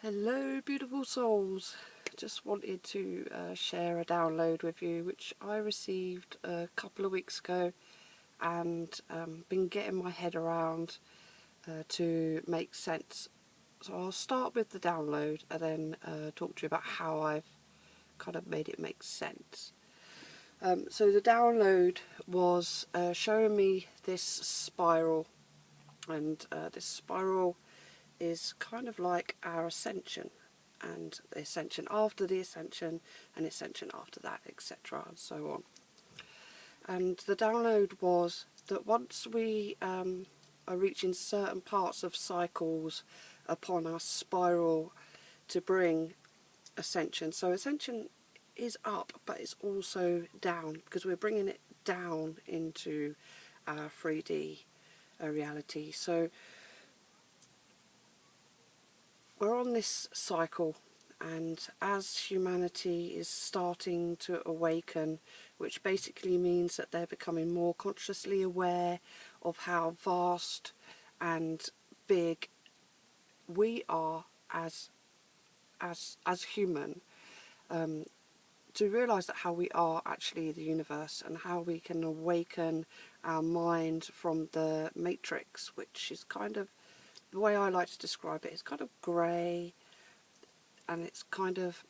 Hello beautiful souls, just wanted to share a download with you which I received a couple of weeks ago and been getting my head around to make sense. So I'll start with the download and then talk to you about how I've kind of made it make sense. So the download was showing me this spiral, and this spiral is kind of like our ascension, and the ascension after the ascension, and ascension after that, etc., and so on. And the download was that once we are reaching certain parts of cycles upon our spiral to bring ascension, so ascension is up but it's also down because we're bringing it down into our 3D reality. So we're on this cycle, and as humanity is starting to awaken, which basically means that they're becoming more consciously aware of how vast and big we are as human, to realise that how we are actually the universe and how we can awaken our mind from the matrix, which is kind of, the way I like to describe it, is kind of grey, and it's kind of,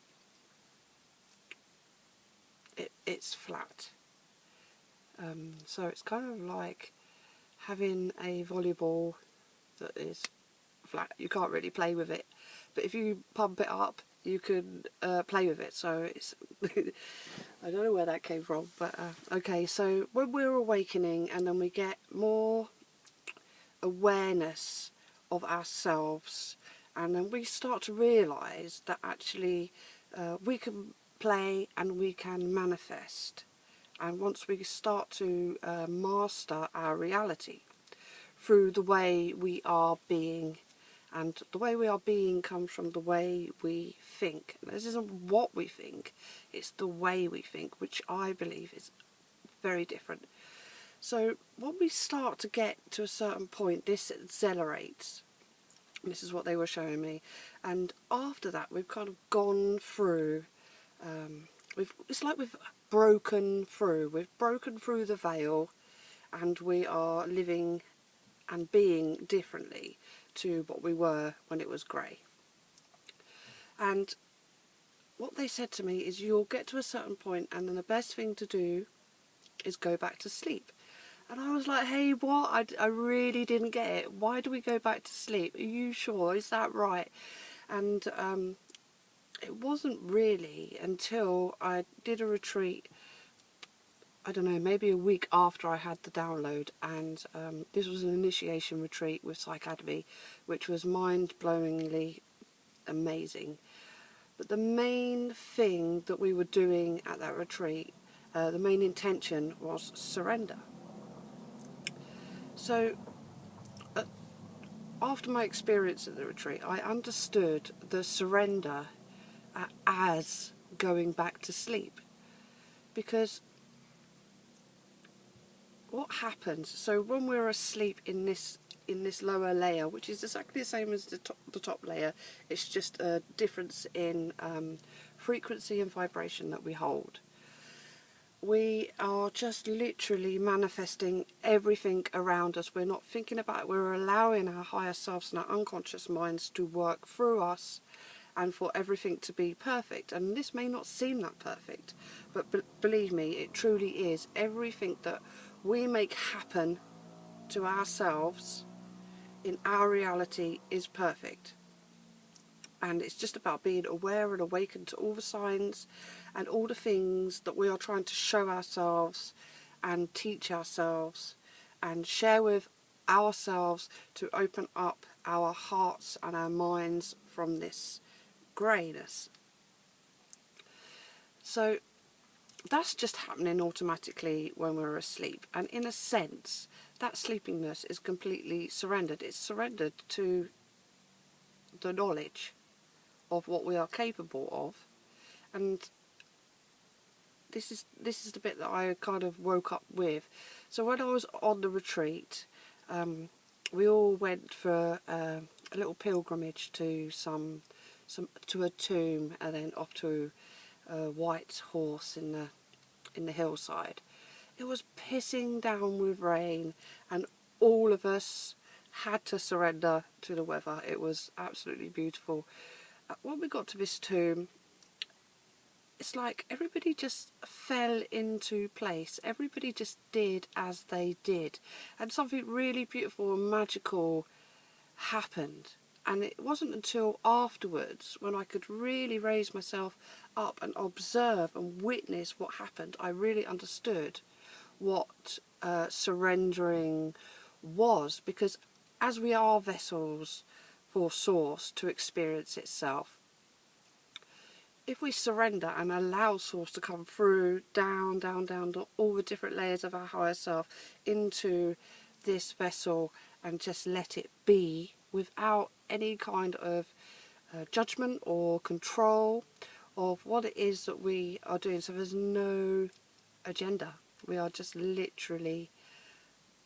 it's flat. So it's kind of like having a volleyball that is flat. You can't really play with it, but if you pump it up, you can play with it. So it's I don't know where that came from, but okay. So when we're awakening, and then we get more awareness of ourselves, and then we start to realise that actually we can play and we can manifest. And once we start to master our reality through the way we are being, and the way we are being comes from the way we think. This isn't what we think, it's the way we think, which I believe is very different. So when we start to get to a certain point, this accelerates. This is what they were showing me. And after that, we've kind of gone through, it's like we've broken through. We've broken through the veil, and we are living and being differently to what we were when it was grey. And what they said to me is, you'll get to a certain point and then the best thing to do is go back to sleep. And I was like, hey, what? I really didn't get it. Why do we go back to sleep? Are you sure? Is that right? And it wasn't really until I did a retreat, I don't know, maybe a week after I had the download, and this was an initiation retreat with Psychademy, which was mind-blowingly amazing. But the main thing that we were doing at that retreat, the main intention was surrender. So after my experience at the retreat, I understood the surrender as going back to sleep. Because what happens, so when we're asleep in this lower layer, which is exactly the same as the top layer, it's just a difference in frequency and vibration that we hold. We are just literally manifesting everything around us. We're not thinking about it. We're allowing our higher selves and our unconscious minds to work through us, and for everything to be perfect. And this may not seem that perfect, but believe me, it truly is. Everything that we make happen to ourselves in our reality is perfect. And it's just about being aware and awakened to all the signs and all the things that we are trying to show ourselves and teach ourselves and share with ourselves, to open up our hearts and our minds from this greyness. So that's just happening automatically when we're asleep, and in a sense that sleepiness is completely surrendered. It's surrendered to the knowledge of what we are capable of. And this is the bit that I kind of woke up with. So when I was on the retreat, we all went for a little pilgrimage to some to a tomb, and then off to a white horse in the hillside. It was pissing down with rain, and all of us had to surrender to the weather. It was absolutely beautiful. When we got to this tomb, it's like everybody just fell into place. Everybody just did as they did, and something really beautiful and magical happened. And it wasn't until afterwards, when I could really raise myself up and observe and witness what happened, I really understood what surrendering was. Because as we are vessels for Source to experience itself, if we surrender and allow Source to come through, down, down, down, to all the different layers of our higher self into this vessel, and just let it be without any kind of judgment or control of what it is that we are doing. So there's no agenda. We are just literally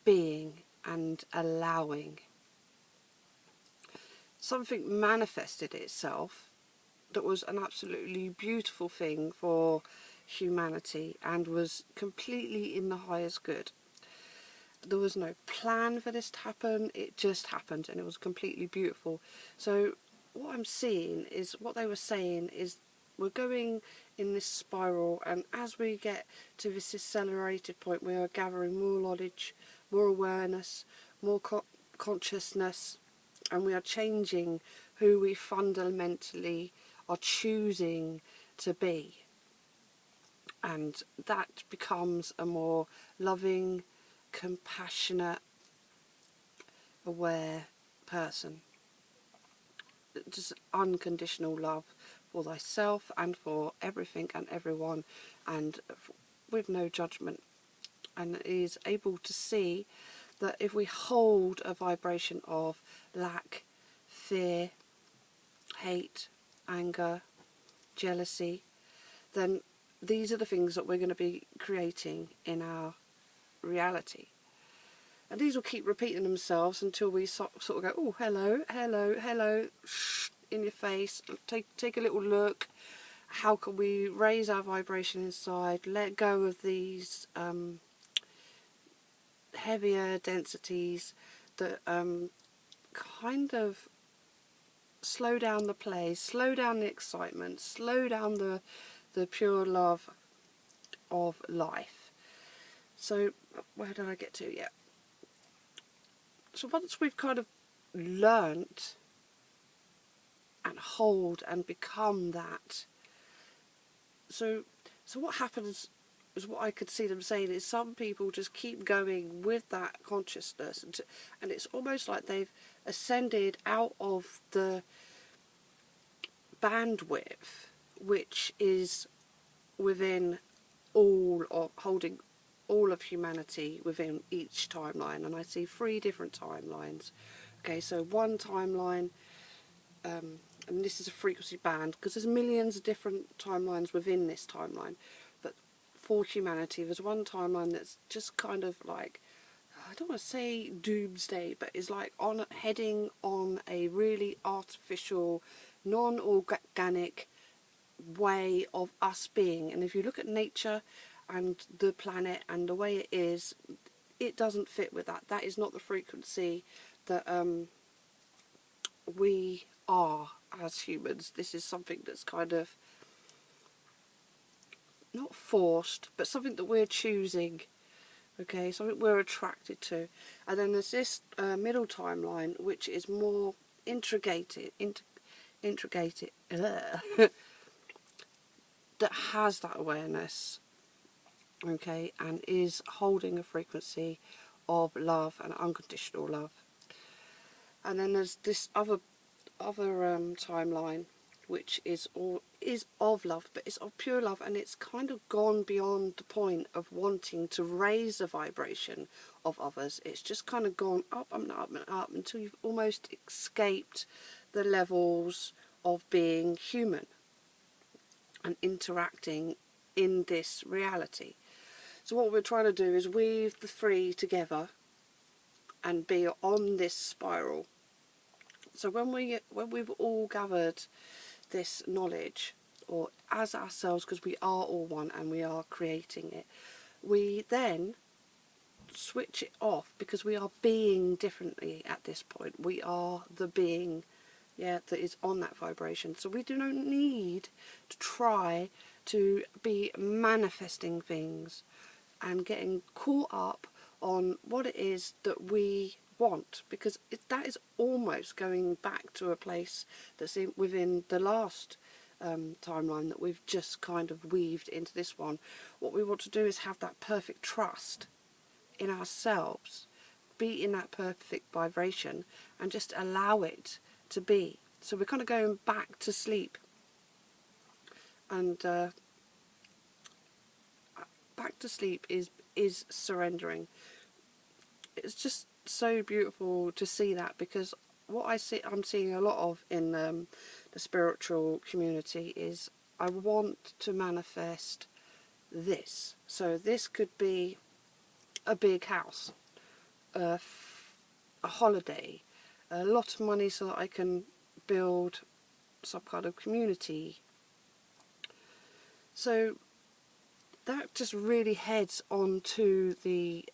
being and allowing. Something manifested itself that was an absolutely beautiful thing for humanity and was completely in the highest good. There was no plan for this to happen, it just happened, and it was completely beautiful. So what I'm seeing is, what they were saying is, we're going in this spiral, and as we get to this accelerated point, we are gathering more knowledge, more awareness, more consciousness, and we are changing who we fundamentally are choosing to be. And that becomes a more loving, compassionate, aware person. Just unconditional love for thyself and for everything and everyone, and with no judgment. And is able to see that if we hold a vibration of lack, fear, hate, anger, jealousy, then these are the things that we're going to be creating in our reality. And these will keep repeating themselves until we sort of go, oh, hello, hello, hello, shh, in your face, take a little look. How can we raise our vibration inside, let go of these heavier densities that kind of slow down the play, slow down the excitement, slow down the pure love of life. So where did I get to? Yeah. So once we've kind of learnt and hold and become that, so what happens is, what I could see them saying is, some people just keep going with that consciousness, and it's almost like they've ascended out of the bandwidth which is within all of, holding all of humanity within each timeline. And I see 3 different timelines. Okay, so one timeline, and this is a frequency band, because there's millions of different timelines within this timeline, but for humanity there's one timeline that's just kind of like, I don't want to say doomsday, but is like heading on a really artificial, non-organic way of us being. And if you look at nature and the planet and the way it is, it doesn't fit with that. That is not the frequency that we are as humans. This is something that's kind of not forced, but something that we're choosing. Okay, something we're attracted to. And then there's this middle timeline, which is more integrated that has that awareness, okay, and is holding a frequency of love and unconditional love. And then there's this other timeline, which is of love, but it's of pure love, and it's kind of gone beyond the point of wanting to raise the vibration of others. It's just kind of gone up and up and up until you've almost escaped the levels of being human and interacting in this reality. So what we're trying to do is weave the 3 together and be on this spiral. So when we've all gathered this knowledge, or as ourselves, because we are all one and we are creating it, we then switch it off because we are being differently at this point. We are the being, yeah, that is on that vibration. So we do not need to try to be manifesting things and getting caught up on what it is that we want, because that is almost going back to a place that's within the last timeline that we've just kind of weaved into this one. What we want to do is have that perfect trust in ourselves, be in that perfect vibration, and just allow it to be. So we're kind of going back to sleep, and back to sleep is surrendering. It's just so beautiful to see that, because what I'm seeing a lot of in the spiritual community is, I want to manifest this. So this could be a big house, a holiday, a lot of money so that I can build some kind of community. So that just really heads on to the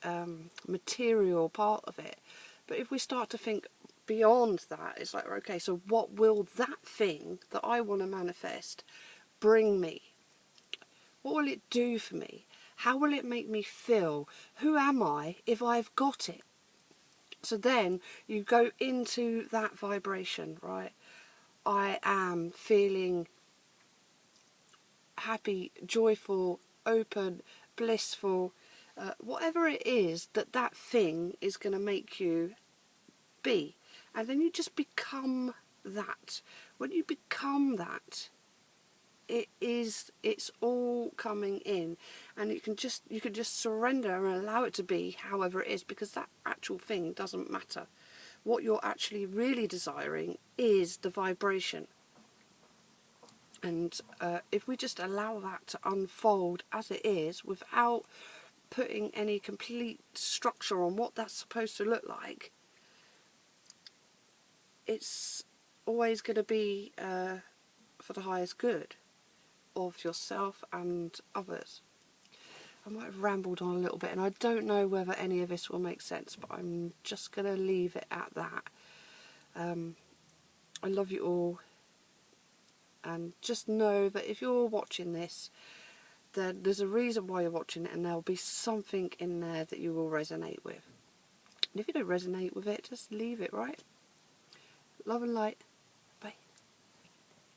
material part of it. But if we start to think beyond that, it's like, okay, so what will that thing that I want to manifest bring me? What will it do for me? How will it make me feel? Who am I if I've got it? So then you go into that vibration, right? I am feeling happy, joyful, open, blissful, whatever it is that thing is going to make you be. And then you just become that. When you become that, it's all coming in, and you can just surrender and allow it to be however it is, because that actual thing doesn't matter. What you're actually really desiring is the vibration. And if we just allow that to unfold as it is, without putting any complete structure on what that's supposed to look like, it's always going to be for the highest good of yourself and others. I might have rambled on a little bit, and I don't know whether any of this will make sense, but I'm just going to leave it at that. I love you all, and just know that if you're watching this, then there's a reason why you're watching it, and there'll be something in there that you will resonate with. And if you don't resonate with it, just leave it, right? Love and light.